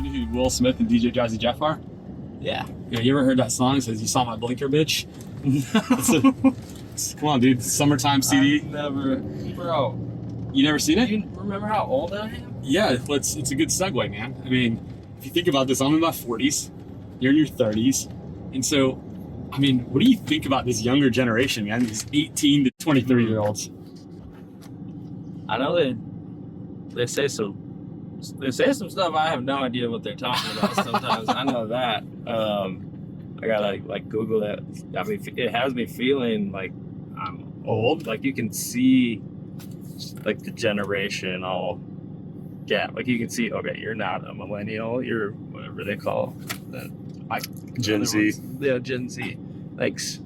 You know who Will Smith and DJ Jazzy Jeff are? Yeah. Yeah, you ever heard that song? It says, "You saw my blinker, bitch." Come on, dude. Summertime CD. Bro. You never seen it? You remember how old I am? Yeah, it's a good segue, man. I mean, if you think about this, I'm in my 40s. You're in your 30s, and so, I mean, what do you think about this younger generation, man? These 18 to 23-year-olds. I know they say some stuff. I have no idea what they're talking about sometimes. I know that. I gotta like Google it. I mean, it has me feeling like I'm old. Like you can see, like the generational gap. Like you can see, okay, you're not a millennial. You're whatever they call that. Gen Z. Yeah, Gen Z. Thanks.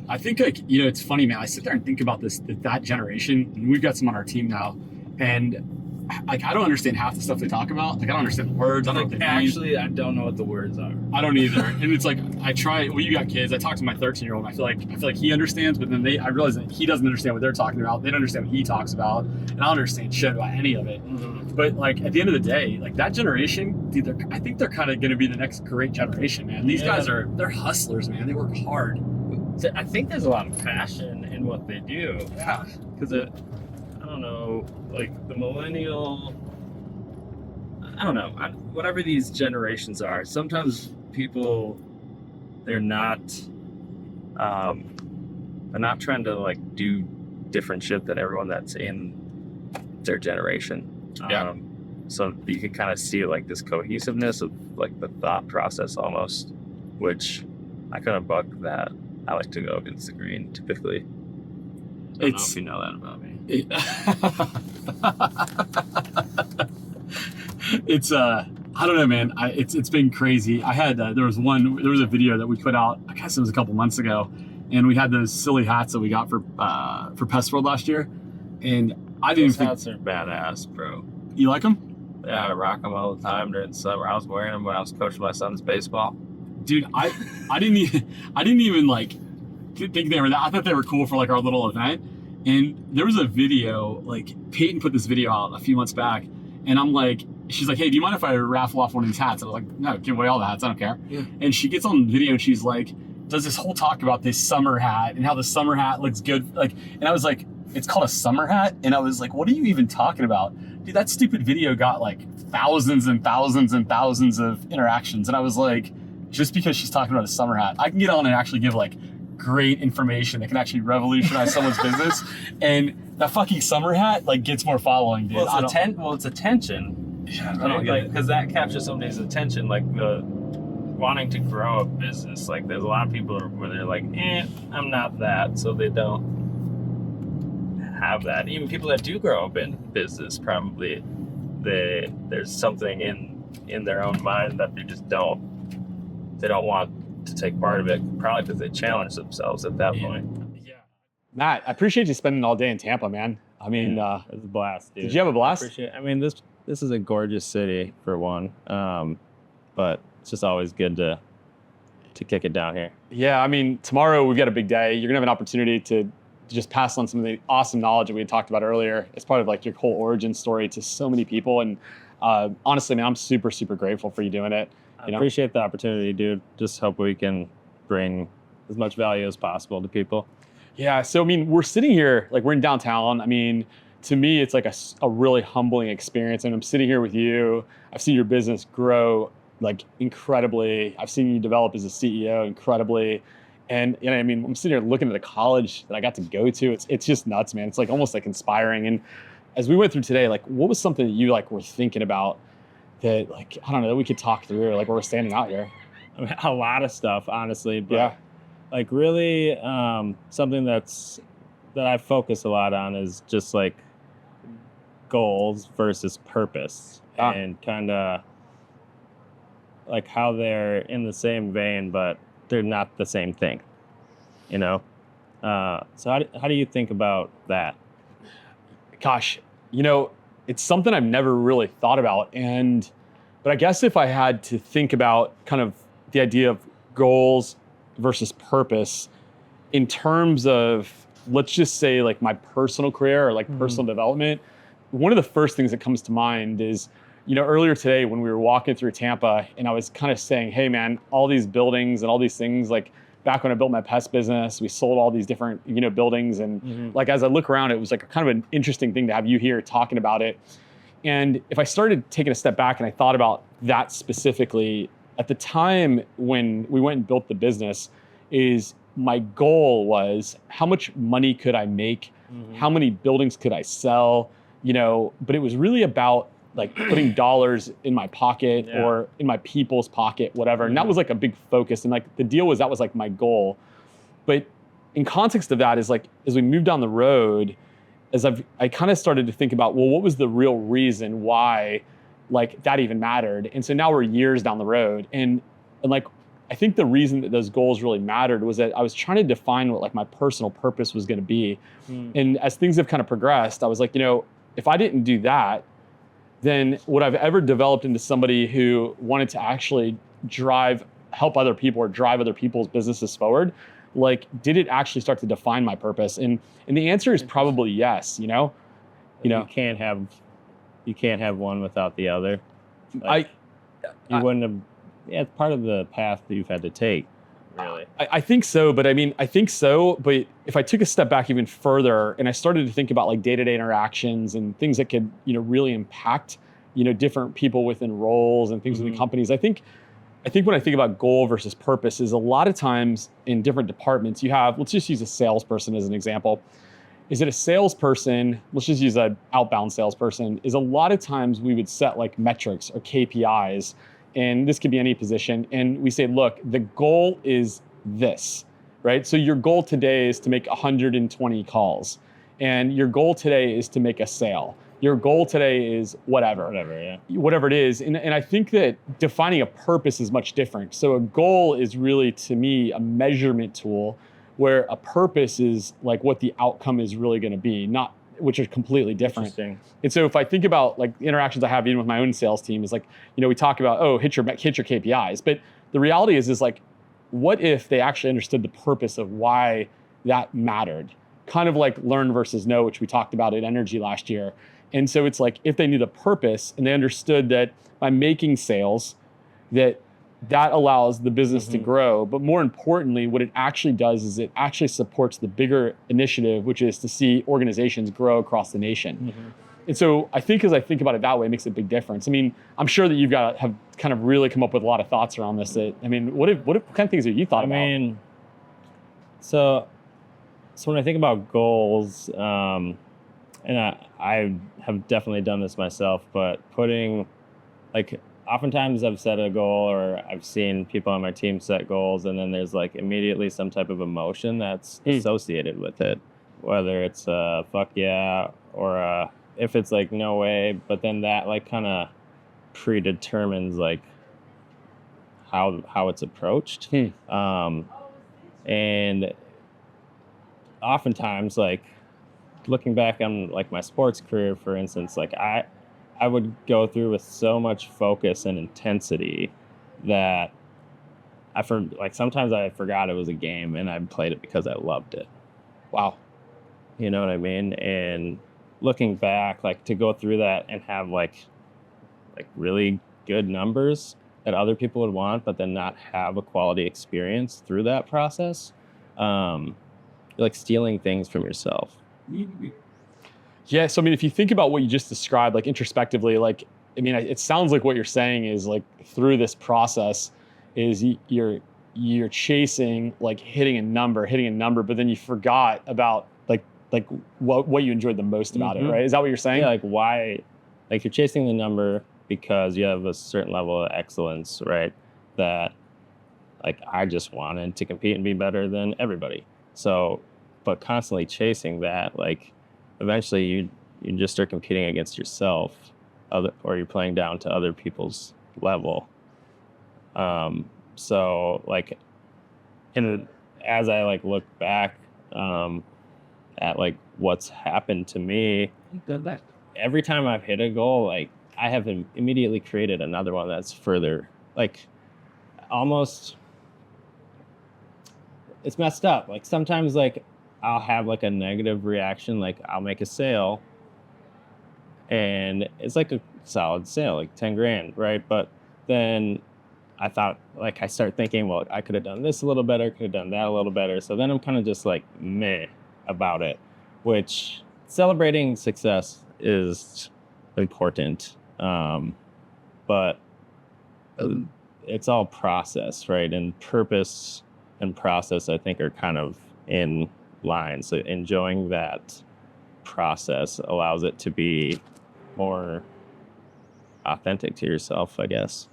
I think, like, you know, it's funny, man. I sit there and think about that generation, and we've got some on our team now, and like, I don't understand half the stuff they talk about. Like, I don't understand the words. I don't know what they mean. Actually, I don't know what the words are. I don't either. And it's like, I try. Well, you got kids. I talk to my 13-year-old. And I feel like he understands, but then I realize that he doesn't understand what they're talking about. They don't understand what he talks about, and I don't understand shit about any of it. Mm-hmm. But like at the end of the day, like that generation, dude, I think they're kind of going to be the next great generation, man. These guys they're hustlers, man. They work hard. I think there's a lot of passion in what they do. Yeah. Because I don't know, like the millennial, I don't know, whatever these generations are, sometimes people, they're not trying to like do different shit than everyone that's in their generation. Yeah. So you can kind of see like this cohesiveness of like the thought process almost, which I kind of bug that. I like to go against the green typically. I don't know if you know that about me. It's I don't know, man. It's been crazy. I had there was a video that we put out. I guess it was a couple months ago, and we had those silly hats that we got for Pest World last year, and I didn't Those think hats are badass, bro. you like them. Yeah, I rock them all the time during the summer. I was wearing them when I was coaching my son's baseball. Dude, I didn't even like think they were that. I thought they were cool for like our little event. And there was a video, like Peyton put this video out a few months back, and I'm like, she's like, "Hey, do you mind if I raffle off one of these hats?" I was like, "No, give away all the hats. I don't care." Yeah. And she gets on the video and she's like, does this whole talk about this summer hat and how the summer hat looks good. Like, and I was like, it's called a summer hat. And I was like, what are you even talking about? Dude, that stupid video got like thousands and thousands and thousands of interactions. And I was like, just because she's talking about a summer hat, I can get on and actually give like great information that can actually revolutionize someone's business. And that fucking summer hat like gets more following, dude. Well, it's attention. Yeah, I don't get it. Because that captures somebody's attention, like the wanting to grow a business. Like there's a lot of people where they're like, I'm not that, so they don't have that. Even people that do grow up in business, probably there's something in their own mind that they just don't want to take part of it, probably because they challenge themselves at that point. Yeah. Matt, I appreciate you spending all day in Tampa, man. I mean, it was a blast, dude. Did you have a blast? I mean, this is a gorgeous city for one, but it's just always good to kick it down here. Yeah, I mean, tomorrow we've got a big day. You're gonna have an opportunity to just pass on some of the awesome knowledge that we had talked about earlier. It's part of like your whole origin story to so many people. And honestly, man, I'm super, super grateful for you doing it. I appreciate the opportunity, dude. Just hope we can bring as much value as possible to people. Yeah, so I mean, we're sitting here, like we're in downtown. I mean, to me, it's like a really humbling experience. And I'm sitting here with you. I've seen your business grow like incredibly. I've seen you develop as a CEO incredibly. And you know, I mean, I'm sitting here looking at the college that I got to go to. It's just nuts, man. It's like almost like inspiring. And as we went through today, like what was something that you like were thinking about that, like, I don't know, that we could talk through, or like we're standing out here? I mean, a lot of stuff, honestly. But like really something that I focus a lot on is just like goals versus purpose, and kind of like how they're in the same vein, but they're not the same thing, you know? So how do you think about that? Gosh, you know, it's something I've never really thought about. But I guess if I had to think about kind of the idea of goals versus purpose in terms of, let's just say like my personal career or like personal development, one of the first things that comes to mind is, earlier today when we were walking through Tampa, and I was kind of saying, hey man, all these buildings and all these things, like back when I built my pest business, we sold all these different, buildings. And like, as I look around, it was like kind of an interesting thing to have you here talking about it. And if I started taking a step back and I thought about that specifically, at the time when we went and built the business, is my goal was how much money could I make? How many buildings could I sell? But it was really about like putting dollars in my pocket or in my people's pocket, whatever. And that was like a big focus. And like the deal was that was like my goal. But in context of that is like, as we moved down the road, I kind of started to think about, well, what was the real reason why like that even mattered? And so now we're years down the road. And like, I think the reason that those goals really mattered was that I was trying to define what like my personal purpose was going to be. And as things have kind of progressed, I was like, if I didn't do that, then would I've ever developed into somebody who wanted to actually help other people or drive other people's businesses forward? Like, did it actually start to define my purpose? And the answer is probably yes. You can't have one without the other. Like, you wouldn't have. Yeah, it's part of the path that you've had to take. Really, I think so. But I think so. But if I took a step back even further and I started to think about like day-to-day interactions and things that could, really impact, different people within roles and things within companies, I think when I think about goal versus purpose is a lot of times in different departments you have, let's just use a salesperson as an example. Is it a salesperson, let's just use an outbound salesperson, is a lot of times we would set like metrics or KPIs, and this could be any position, and we say, look, the goal is this, right? So your goal today is to make 120 calls, and your goal today is to make a sale. Your goal today is whatever it is. And I think that defining a purpose is much different. So a goal is really, to me, a measurement tool, where a purpose is like what the outcome is really going to be, which are completely different. And so if I think about like interactions I have even with my own sales team is like, we talk about, hit your KPIs. But the reality is like, what if they actually understood the purpose of why that mattered? Kind of like learn versus know, which we talked about at Energy last year. And so it's like, if they knew the purpose and they understood that by making sales, that allows the business to grow. But more importantly, what it actually does is it actually supports the bigger initiative, which is to see organizations grow across the nation. And so I think as I think about it that way, it makes a big difference. I mean, I'm sure that you've got to have kind of really come up with a lot of thoughts around this. What kind of things have you thought about? I mean, so when I think about goals, and I have definitely done this myself, but putting like, oftentimes I've set a goal or I've seen people on my team set goals, and then there's like immediately some type of emotion that's associated with it, whether it's a fuck yeah or if it's like no way, but then that like kind of predetermines like how it's approached. And oftentimes, like looking back on like my sports career, for instance, like I would go through with so much focus and intensity that sometimes I forgot it was a game and I played it because I loved it. Wow. You know what I mean? And looking back, like to go through that and have like really good numbers that other people would want, but then not have a quality experience through that process, you're like stealing things from yourself. Yeah, so I mean, if you think about what you just described, like introspectively, like, I mean, it sounds like what you're saying is like through this process is you're chasing like hitting a number, but then you forgot about like what you enjoyed the most about it, right? Is that what you're saying? Yeah, like why, like you're chasing the number because you have a certain level of excellence, right? That like I just wanted to compete and be better than everybody. So, but constantly chasing that, like eventually you just start competing against yourself, or you're playing down to other people's level. So like, as I like look back at like what's happened to me, every time I've hit a goal, like I have immediately created another one that's further, like almost, it's messed up. Like sometimes like I'll have like a negative reaction, like I'll make a sale and it's like solid sale, like 10 grand, right? But then I thought, like, I start thinking, well, I could have done this a little better, could have done that a little better. So then I'm kind of just like meh about it, which celebrating success is important. But it's all process, right? And purpose and process, I think, are kind of in line. So enjoying that process allows it to be more authentic to yourself, I guess.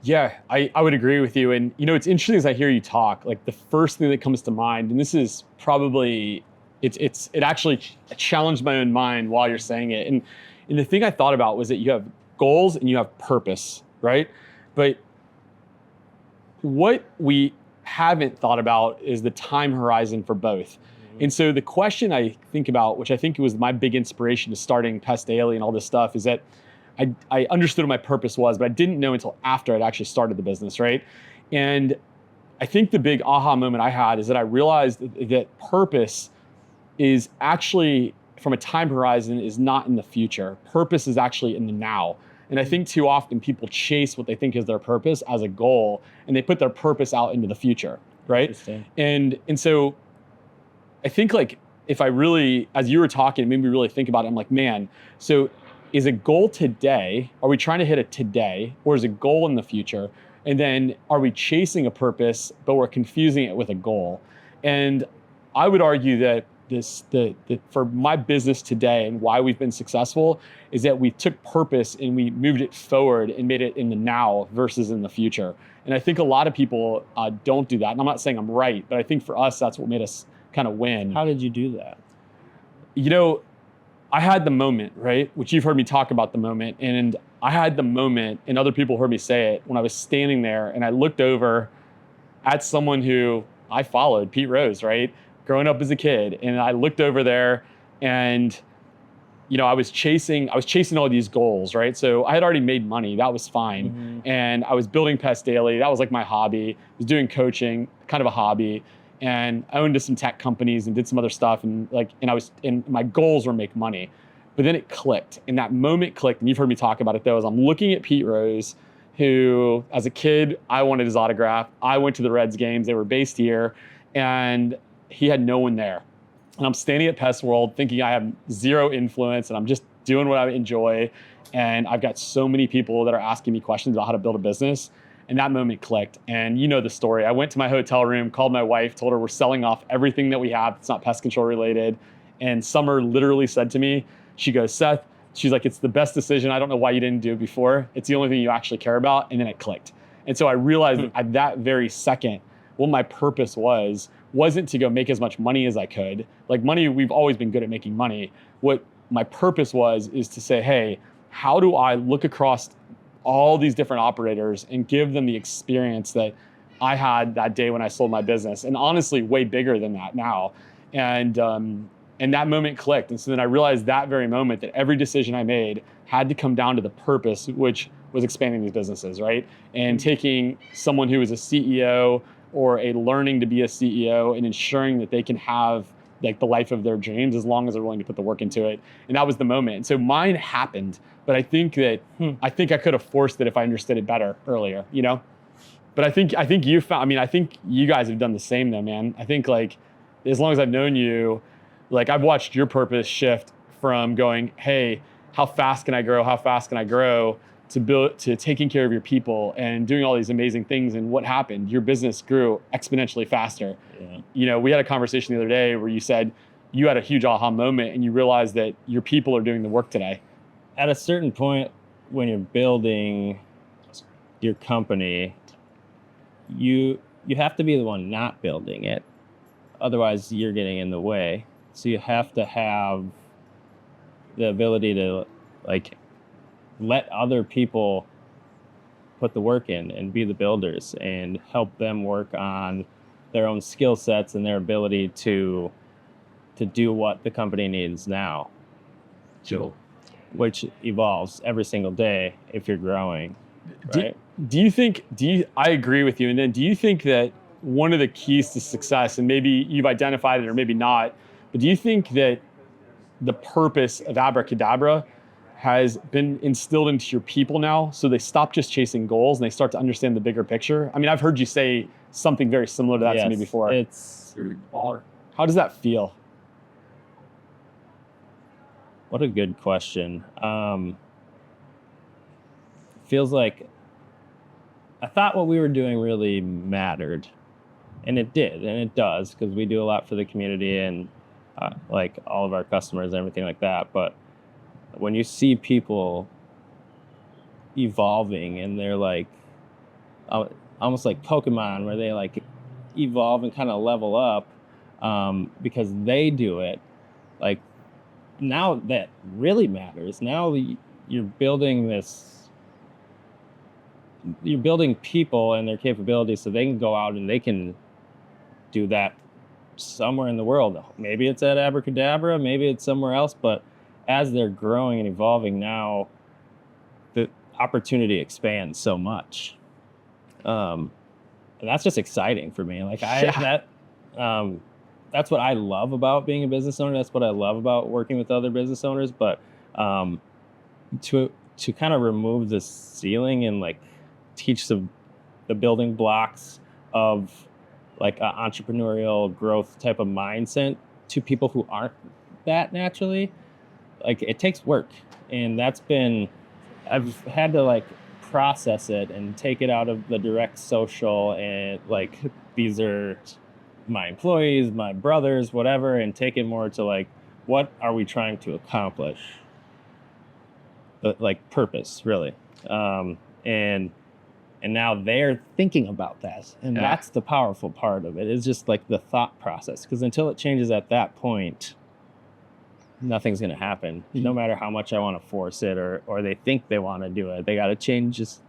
Yeah, I would agree with you. And, it's interesting as I hear you talk, like the first thing that comes to mind, and this is probably, it actually challenged my own mind while you're saying it. And the thing I thought about was that you have goals and you have purpose, right? But what we haven't thought about is the time horizon for both. And so the question I think about, which I think was my big inspiration to starting Pest Daily and all this stuff, is that I understood what my purpose was, but I didn't know until after I'd actually started the business, right? And I think the big aha moment I had is that I realized that purpose is actually, from a time horizon, is not in the future. Purpose is actually in the now. And I think too often people chase what they think is their purpose as a goal, and they put their purpose out into the future, right? And so I think, like, if I really, as you were talking, it made me really think about it. I'm like, man, so is a goal today? Are we trying to hit it today, or is a goal in the future? And then are we chasing a purpose, but we're confusing it with a goal? And I would argue that for my business today and why we've been successful is that we took purpose and we moved it forward and made it in the now versus in the future. And I think a lot of people don't do that. And I'm not saying I'm right, but I think for us, that's what made us kind of win. How did you do that? I had the moment, right? Which you've heard me talk about the moment. And I had the moment, and other people heard me say it, when I was standing there and I looked over at someone who I followed, Pete Rose, right? Growing up as a kid. And I looked over there and, I was chasing all these goals, right? So I had already made money. That was fine. Mm-hmm. And I was building Pest Daily. That was like my hobby. I was doing coaching, kind of a hobby. And I owned some tech companies and did some other stuff. And my goals were make money. But then it clicked, and that moment clicked. And you've heard me talk about it though, as I'm looking at Pete Rose, who as a kid, I wanted his autograph. I went to the Reds games. They were based here, and he had no one there. And I'm standing at Pest World thinking I have zero influence and I'm just doing what I enjoy. And I've got so many people that are asking me questions about how to build a business. And that moment clicked. And you know the story. I went to my hotel room, called my wife, told her we're selling off everything that we have that's not pest control related. And Summer literally said to me, she goes, Seth, she's like, it's the best decision. I don't know why you didn't do it before. It's the only thing you actually care about. And then it clicked. And so I realized at that very second, what my purpose wasn't to go make as much money as I could. Like money, we've always been good at making money. What my purpose is to say, hey, how do I look across all these different operators and give them the experience that I had that day when I sold my business? And honestly, way bigger than that now. And that moment clicked. And so then I realized that very moment that every decision I made had to come down to the purpose, which was expanding these businesses, right? And taking someone who is a CEO or learning to be a CEO and ensuring that they can have like the life of their dreams as long as they're willing to put the work into it. And that was the moment. And so mine happened, but I think that I could have forced it if I understood it better earlier, But I think you found, I think you guys have done the same though, man. I think like as long as I've known you, like I've watched your purpose shift from going, hey, how fast can I grow? How fast can I grow? To taking care of your people and doing all these amazing things. And what happened? Your business grew exponentially faster. Yeah. We had a conversation the other day where you said you had a huge aha moment and you realized that your people are doing the work today. At a certain point, when you're building your company, you have to be the one not building it. Otherwise, you're getting in the way. So you have to have the ability to let other people put the work in and be the builders and help them work on their own skill sets and their ability to do what the company needs now. Sure. Which evolves every single day if you're growing. Right? I agree with you. And then do you think that one of the keys to success, and maybe you've identified it or maybe not, but do you think that the purpose of Abra Kadabra has been instilled into your people now, so they stop just chasing goals and they start to understand the bigger picture? I mean, I've heard you say something very similar to that to me before. How does that feel? What a good question. Feels like I thought what we were doing really mattered, and it did, and it does, because we do a lot for the community and like all of our customers and everything like that. But when you see people evolving and they're like almost like Pokemon, where they like evolve and kind of level up because they do it, like now that really matters. Now you're building people and their capabilities so they can go out and they can do that somewhere in the world. Maybe it's at Abra, maybe it's somewhere else, but as they're growing and evolving now, the opportunity expands so much. And that's just exciting for me. Like that's what I love about being a business owner. That's what I love about working with other business owners. But to kind of remove the ceiling and like teach the building blocks of like an entrepreneurial growth type of mindset to people who aren't that naturally, like it takes work. And I've had to like process it and take it out of the direct social and like, these are my employees, my brothers, whatever, and take it more to like, what are we trying to accomplish? Like purpose, really. And now they're thinking about that. And that's the powerful part of it. It's just like the thought process. Because until it changes at that point, nothing's going to happen. No matter how much I want to force it or they think they want to do it. They got to change just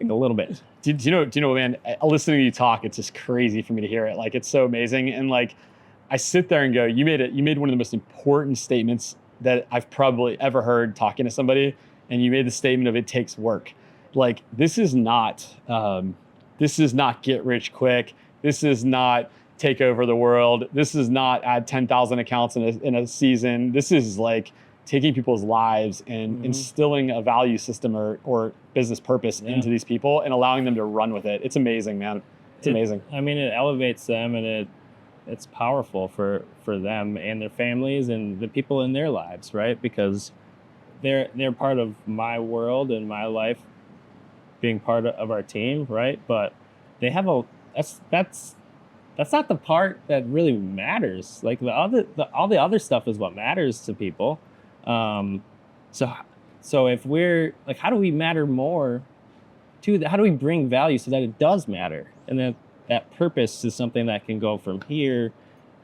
like a little bit. Do you know, man, listening to you talk, it's just crazy for me to hear it. Like, it's so amazing. And like, I sit there and go, you made one of the most important statements that I've probably ever heard talking to somebody. And you made the statement of it takes work. Like, this is not get rich quick. This is not take over the world. This is not add 10,000 accounts in a season. This is like taking people's lives and instilling a value system or business purpose into these people and allowing them to run with it. It's amazing, man. It's amazing. I mean, it elevates them and it's powerful for them and their families and the people in their lives, right? Because they're part of my world and my life, being part of our team, right? But they have that's not the part that really matters. Like all the other stuff is what matters to people. So if we're like, how do we matter more to how do we bring value so that it does matter? And that purpose is something that can go from here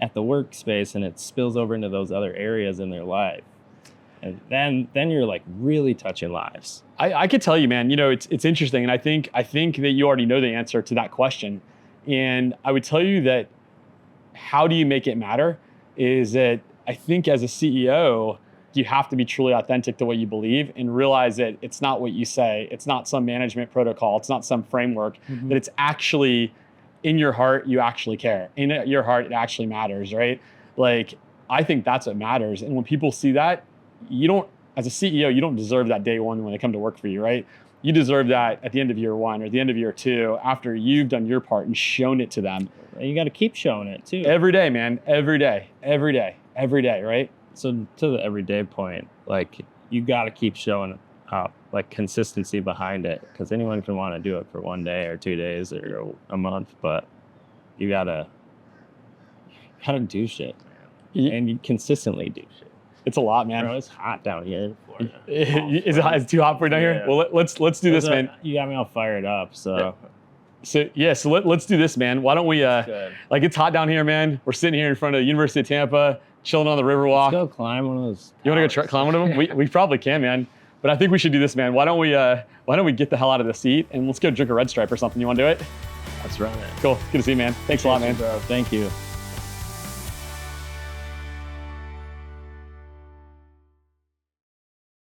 at the workspace and it spills over into those other areas in their life. And then you're like really touching lives. I could tell you, man, it's interesting. And I think that you already know the answer to that question. And I would tell you that how do you make it matter is that I think as a CEO, you have to be truly authentic to what you believe and realize that it's not what you say. It's not some management protocol. It's not some framework, that it's actually in your heart, you actually care. In your heart, it actually matters, right? Like, I think that's what matters. And when people see that, as a CEO, you don't deserve that day one when they come to work for you, right? You deserve that at the end of year one or at the end of year two, after you've done your part and shown it to them. And you got to keep showing it too. Every day, man. Every day, right? So to the everyday point, like you got to keep showing up, like consistency behind it, because anyone can want to do it for 1 day or 2 days or a month, but you gotta do shit, and you consistently do shit. It's a lot, man. Bro, it's hot down here in Florida. Is it too hot for you down here? Well, let's do this, man. You got me all fired up, so. So let's do this, man. Why don't we, like, it's hot down here, man. We're sitting here in front of the University of Tampa, chilling on the Riverwalk. Let's go climb one of those. You want to go climb one of them? We probably can, man. But I think we should do this, man. Why don't we get the hell out of the seat and let's go drink a Red Stripe or something? You want to do it? Let's run it. Cool. Good to see you, man. Thanks a lot, man. Bro. Thank you.